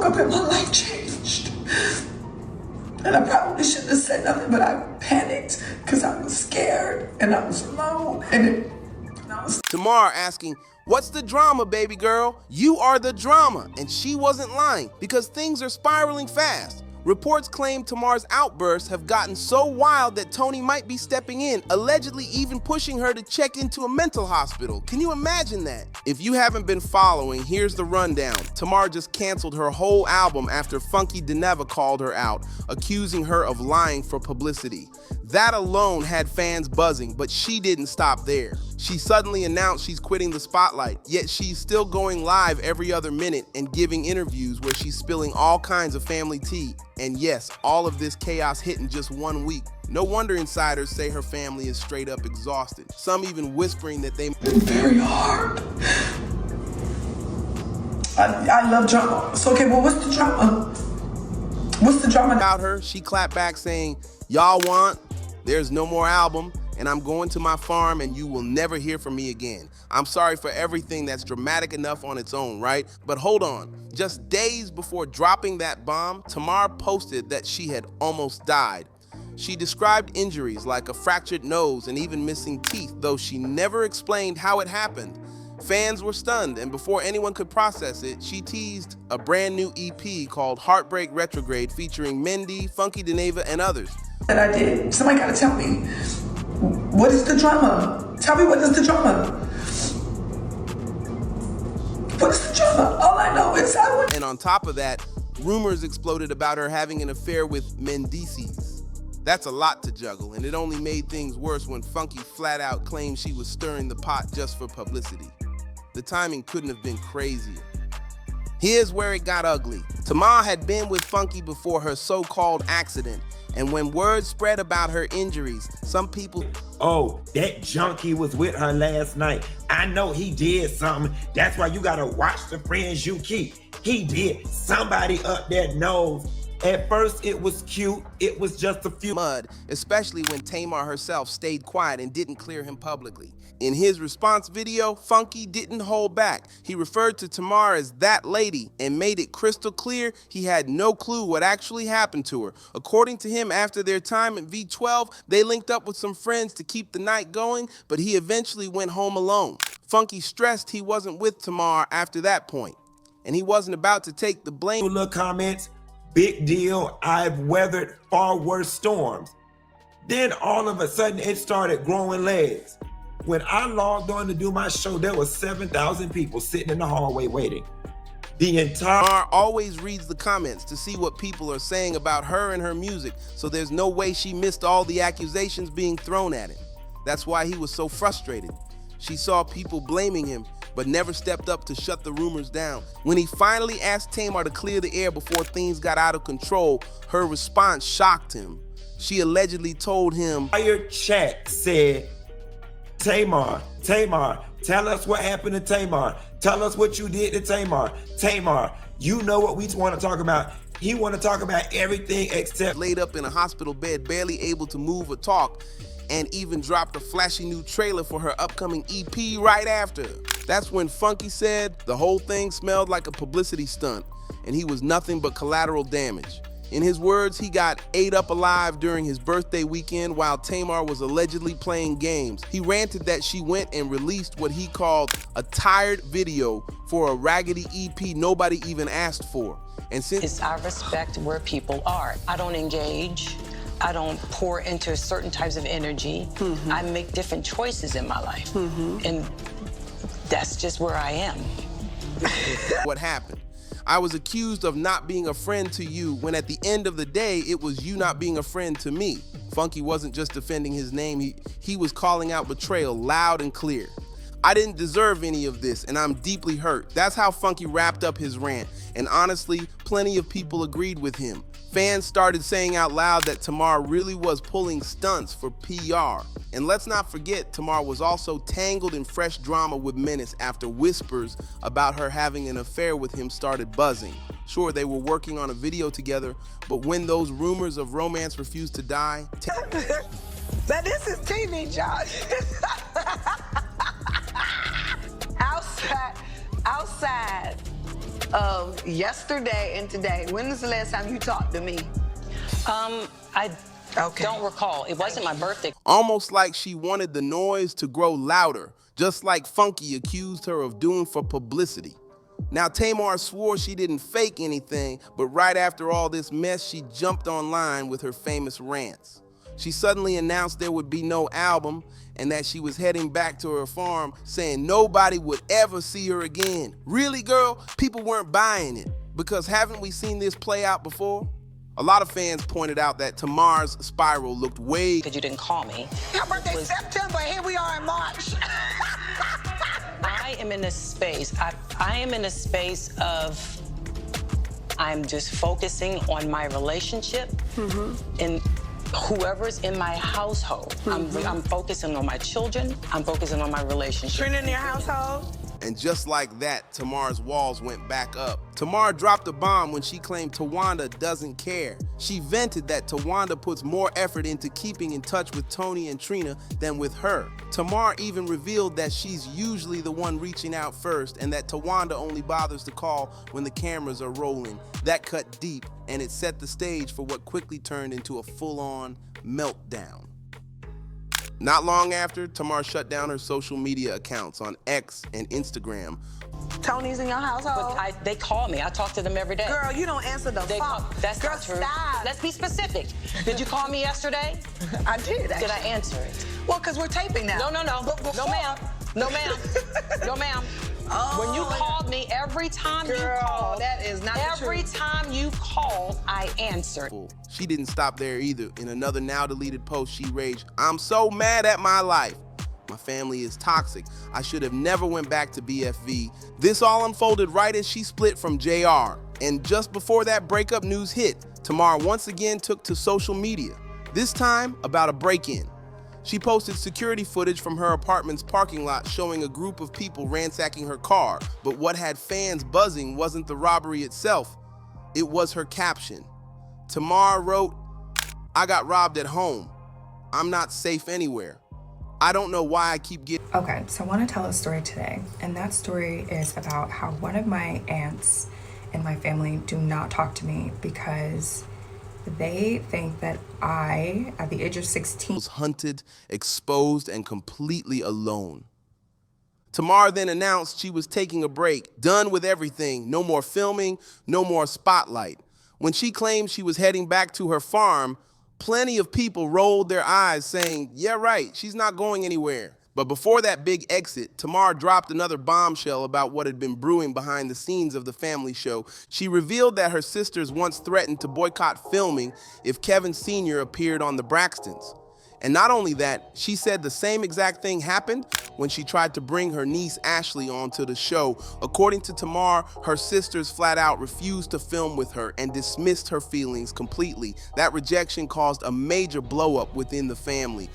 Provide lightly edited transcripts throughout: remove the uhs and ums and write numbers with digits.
woke up and my life changed. And I probably shouldn't have said nothing, but I panicked because I was scared and I was alone. Tamar asking, "What's the drama, baby girl? You are the drama." And she wasn't lying, because things are spiraling fast. Reports claim Tamar's outbursts have gotten so wild that Toni might be stepping in, allegedly even pushing her to check into a mental hospital. Can you imagine that? If you haven't been following, here's the rundown. Tamar just canceled her whole album after funky Dineva called her out, accusing her of lying for publicity. That alone had fans buzzing, but she didn't stop there. She suddenly announced she's quitting the spotlight, yet she's still going live every other minute and giving interviews where she's spilling all kinds of family tea. And yes, all of this chaos hit in just 1 week. No wonder insiders say her family is straight up exhausted. Some even whispering that It's very hard. I love drama. So okay, well, what's the drama? What's the drama? About her, she clapped back saying, "Y'all want? There's no more album, and I'm going to my farm and you will never hear from me again. I'm sorry for everything that's dramatic enough on its own, right?" But hold on, just days before dropping that bomb, Tamar posted that she had almost died. She described injuries like a fractured nose and even missing teeth, though she never explained how it happened. Fans were stunned, and before anyone could process it, she teased a brand new EP called Heartbreak Retrograde featuring Mendy, Funky Dineva, and others. That I did. Somebody gotta tell me, what is the drama? Tell me, what is the drama? What is the drama? All I know is I would. And on top of that, rumors exploded about her having an affair with Mendices. That's a lot to juggle, and it only made things worse when Funky flat out claimed she was stirring the pot just for publicity. The timing couldn't have been crazier. Here's where it got ugly. Tamar had been with Funky before her so-called accident, and when word spread about her injuries, some people... "Oh, that junkie was with her last night. I know he did something. That's why you gotta watch the friends you keep. He did. Somebody up there knows." At first, it was cute. It was just a few mud, especially when Tamar herself stayed quiet and didn't clear him publicly. In his response video, Funky didn't hold back. He referred to Tamar as that lady and made it crystal clear he had no clue what actually happened to her. According to him, after their time at V12, they linked up with some friends to keep the night going, but he eventually went home alone. Funky stressed he wasn't with Tamar after that point, and he wasn't about to take the blame. little comments. "Big deal, I've weathered far worse storms." Then all of a sudden it started growing legs. When I logged on to do my show, there was 7,000 people sitting in the hallway waiting. The entire... Tamar always reads the comments to see what people are saying about her and her music, so there's no way she missed all the accusations being thrown at him. That's why he was so frustrated. She saw people blaming him, but never stepped up to shut the rumors down. When he finally asked Tamar to clear the air before things got out of control, her response shocked him. She allegedly told him, entire chat said, "Tamar, tell us what happened to Tamar. Tell us what you did to Tamar. Tamar, you know what we want to talk about." He want to talk about everything except laid up in a hospital bed, barely able to move or talk, and even dropped a flashy new trailer for her upcoming EP right after. That's when Funky said the whole thing smelled like a publicity stunt, and he was nothing but collateral damage. In his words, he got ate up alive during his birthday weekend while Tamar was allegedly playing games. He ranted that she went and released what he called a tired video for a raggedy EP nobody even asked for. And since I respect where people are. I don't engage. I don't pour into certain types of energy. I make different choices in my life. And that's just where I am. What happened? I was accused of not being a friend to you when at the end of the day, it was you not being a friend to me. Funky wasn't just defending his name, he was calling out betrayal loud and clear. I didn't deserve any of this, and I'm deeply hurt. That's how Funky wrapped up his rant, and honestly, plenty of people agreed with him. Fans started saying out loud that Tamar really was pulling stunts for PR. And let's not forget, Tamar was also tangled in fresh drama with Menace after whispers about her having an affair with him started buzzing. Sure, they were working on a video together, but when those rumors of romance refused to die... Now this is TV, Josh. outside, of yesterday and today. When was the last time you talked to me? I don't recall. It wasn't my birthday. Almost like she wanted the noise to grow louder, just like Funky accused her of doing for publicity. Now, Tamar swore she didn't fake anything, but right after all this mess, she jumped online with her famous rants. She suddenly announced there would be no album and that she was heading back to her farm, saying nobody would ever see her again. Really, girl? People weren't buying it, because haven't we seen this play out before? A lot of fans pointed out that Tamar's spiral looked way... Because you didn't call me. Your birthday's September, here we are in March. I am in a space, I am in a space of, I'm just focusing on my relationship and whoever's in my household. I'm focusing on my children, I'm focusing on my relationship. Trina in your household? And just like that, Tamar's walls went back up. Tamar dropped a bomb when she claimed Tawanda doesn't care. She vented that Tawanda puts more effort into keeping in touch with Toni and Trina than with her. Tamar even revealed that she's usually the one reaching out first and that Tawanda only bothers to call when the cameras are rolling. That cut deep, and it set the stage for what quickly turned into a full-on meltdown. Not long after, Tamar shut down her social media accounts on X and Instagram. Tony's in your household? But they call me. I talk to them every day. Girl, you don't answer the phone. That's Girl, not true. Stop. Let's be specific. Did you call me yesterday? I did, actually. Did I answer it? Well, because we're taping now. No. No, ma'am. No, ma'am. No, ma'am. Oh, when you called me, every time girl, you called, that is not every the truth. time you called, I answered. She didn't stop there either. In another now deleted post, she raged, "I'm so mad at my life. My family is toxic. I should have never went back to BFV." This all unfolded right as she split from JR. And just before that breakup news hit, Tamar once again took to social media, this time about a break-in. She posted security footage from her apartment's parking lot showing a group of people ransacking her car, but what had fans buzzing wasn't the robbery itself, it was her caption. Tamar wrote, "I got robbed at home. I'm not safe anywhere. I don't know why I keep getting..." Okay, so I want to tell a story today, and that story is about how one of my aunts in my family do not talk to me because they think that I, at the age of 16, was hunted, exposed, and completely alone. Tamar then announced she was taking a break, done with everything, no more filming, no more spotlight. When she claimed she was heading back to her farm, plenty of people rolled their eyes saying, "Yeah, right, she's not going anywhere." But before that big exit, Tamar dropped another bombshell about what had been brewing behind the scenes of the family show. She revealed that her sisters once threatened to boycott filming if Kevin Sr. appeared on the Braxtons. And not only that, she said the same exact thing happened when she tried to bring her niece Ashley onto the show. According to Tamar, her sisters flat out refused to film with her and dismissed her feelings completely. That rejection caused a major blow up within the family.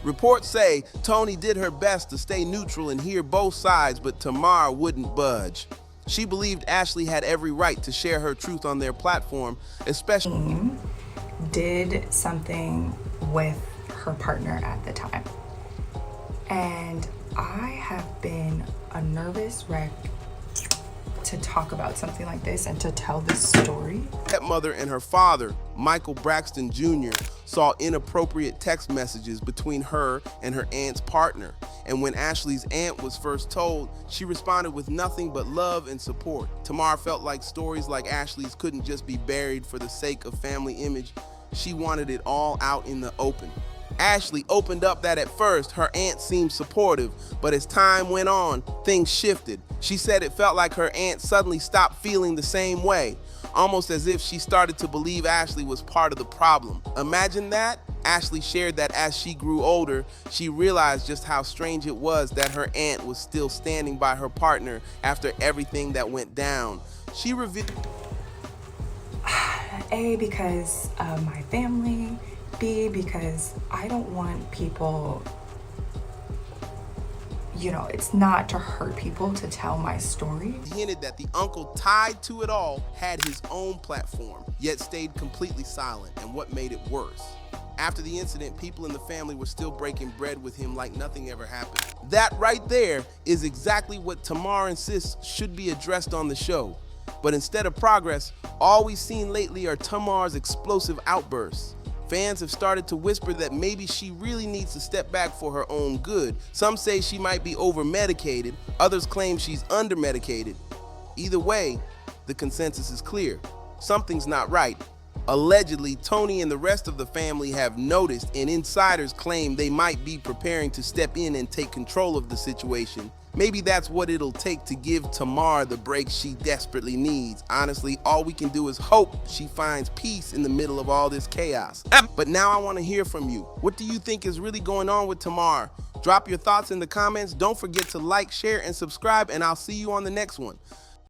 Reports say Toni did her best to stay neutral and hear both sides, but Tamar wouldn't budge. She believed Ashley had every right to share her truth on their platform, especially did something with her partner at the time. And I have been a nervous wreck to talk about something like this and to tell this story. Stepmother and her father, Michael Braxton Jr., saw inappropriate text messages between her and her aunt's partner. And when Ashley's aunt was first told, she responded with nothing but love and support. Tamar felt like stories like Ashley's couldn't just be buried for the sake of family image. She wanted it all out in the open. Ashley opened up that at first her aunt seemed supportive, but as time went on, things shifted. She said it felt like her aunt suddenly stopped feeling the same way, almost as if she started to believe Ashley was part of the problem. Imagine that? Ashley shared that as she grew older, she realized just how strange it was that her aunt was still standing by her partner after everything that went down. She revealed, A, because of my family, B, because I don't want people, you know, it's not to hurt people to tell my story. hinted that the uncle tied to it all had his own platform, yet stayed completely silent, and what made it worse. After the incident, people in the family were still breaking bread with him like nothing ever happened. That right there is exactly what Tamar insists should be addressed on the show. But instead of progress, all we've seen lately are Tamar's explosive outbursts. Fans have started to whisper that maybe she really needs to step back for her own good. Some say she might be over-medicated, others claim she's under-medicated. Either way, the consensus is clear. Something's not right. Allegedly, Toni and the rest of the family have noticed, and insiders claim they might be preparing to step in and take control of the situation. Maybe that's what it'll take to give Tamar the break she desperately needs. Honestly, all we can do is hope she finds peace in the middle of all this chaos. But now I want to hear from you. What do you think is really going on with Tamar? Drop your thoughts in the comments. Don't forget to like, share, and subscribe, and I'll see you on the next one.